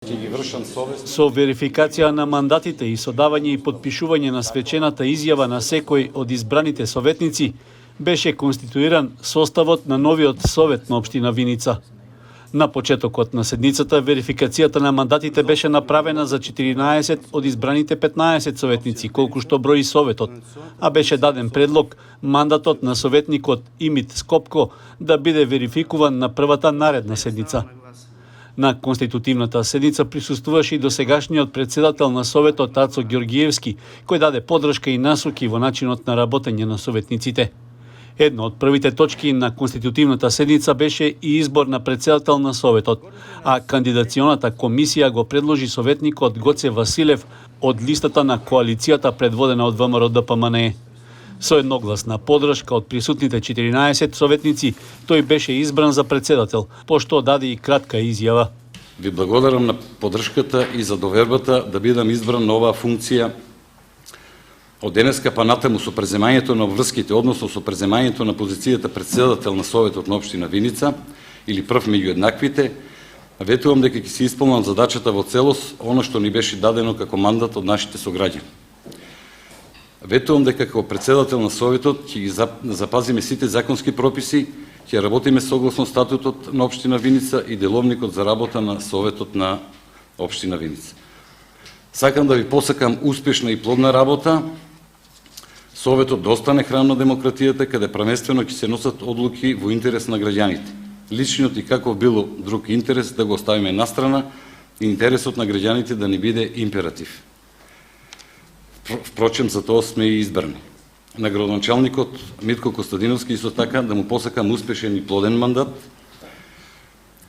Со верификација на мандатите и со давање и подпишување на свечената изјава на секој од избраните советници, беше конституиран составот на новиот совет на општина Виница. На почетокот на седницата, верификацијата на мандатите беше направена за 14 од избраните 15 советници, колку што брои советот, а беше даден предлог мандатот на советникот Имит Скопко да биде верификуван на првата наредна седница. На конститутивната седница присуствуваше и досегашниот председател на Советот Ацо Ѓорѓиевски, кој даде подршка и насоки во начинот на работење на советниците. Една од првите точки на конститутивната седница беше и избор на председател на Советот, а кандидационата комисија го предложи советникот Гоце Василев од листата на коалицијата предводена од ВМРО-ДПМНЕ. Со едногласна подршка од присутните 14 советници, тој беше избран за председател, пошто даде и кратка изјава. Ви благодарам на подршката и за довербата да бидам избран на оваа функција. Од денеска па натаму со преземањето на врските, односно со преземањето на позицијата председател на Советот на општина Виница или прв меѓу еднаквите, ветувам дека ќе се исполнам задачата во целост, оно што ни беше дадено како мандат од нашите сограѓани. Ветувам дека како председател на Советот ќе ги запазиме сите законски прописи, ќе работиме согласно статутот на општина Виница и деловникот за работа на Советот на општина Виница. Сакам да ви посакам успешна и плодна работа. Советот да остане храм на демократијата, каде првенствено ќе се носат одлуки во интерес на граѓаните. Личниот и каков било друг интерес да го оставиме настрана и интересот на граѓаните да ни биде императив. Впрочем, за тоа сме и избрани. На градоначалникот Митко Костадиновски исто така да му посакам успешен и плоден мандат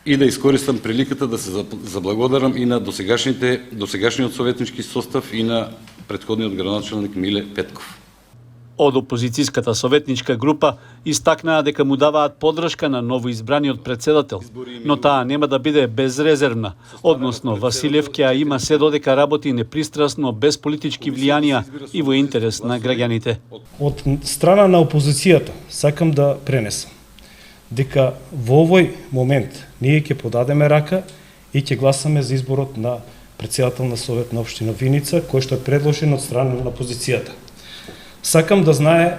и да искористам приликата да се заблагодарам и на досегашниот советнички состав и на претходниот градоначалник Миле Петков. Од опозицијската советничка група истакнаа дека му даваат подршка на новоизбраниот председател, но таа нема да биде безрезервна, односно Василев ќе има се додека работи непристрасно, без политички влијанија и во интерес на граѓаните. Од страна на опозицијата сакам да пренесам дека во овој момент ние ќе подадеме рака и ќе гласаме за изборот на председател на Совет на општина Виница, кој што е предложен од страна на опозицијата. Сакам да знае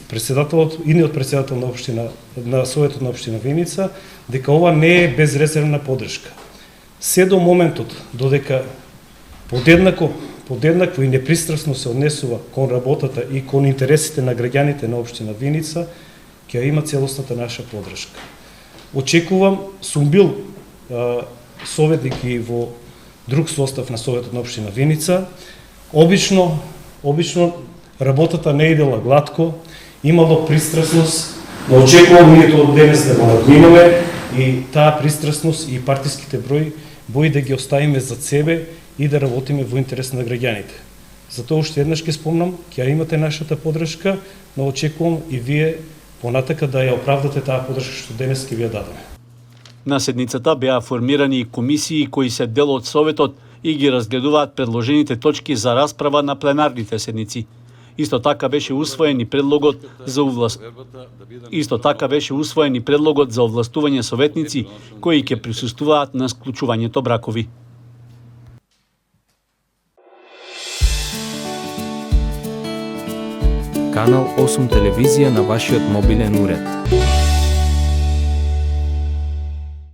председателот, идниот председател на општина на Советот на општина Виница дека ова не е безрезервна подршка. Се до моментот додека подеднакво и непристрасно се однесува кон работата и кон интересите на граѓаните на општина Виница, ќе има целосната наша подршка. Очекувам, сум бил советник и во друг состав на Советот на општина Виница. Обично работата не идела гладко, имало пристрасност, но очекувам ние тоа денес да го надминеме и таа пристрасност и партиските бои да ги оставиме зад себе и да работиме во интерес на граѓаните. Затоа уште еднаш ќе спомнам, ќе имате нашата подршка, но очекувам и вие понатака да ја оправдате таа подршка што денес ќе ви ја дадеме. На седницата беа формирани и комисии кои се дел од Советот и ги разгледуваат предложените точки за расправа на пленарните седници. Исто така беше усвоен и предлогот за овластување советници кои ќе присуствуваат на склучувањето бракови. Канал 8 телевизија на вашиот мобилен уред.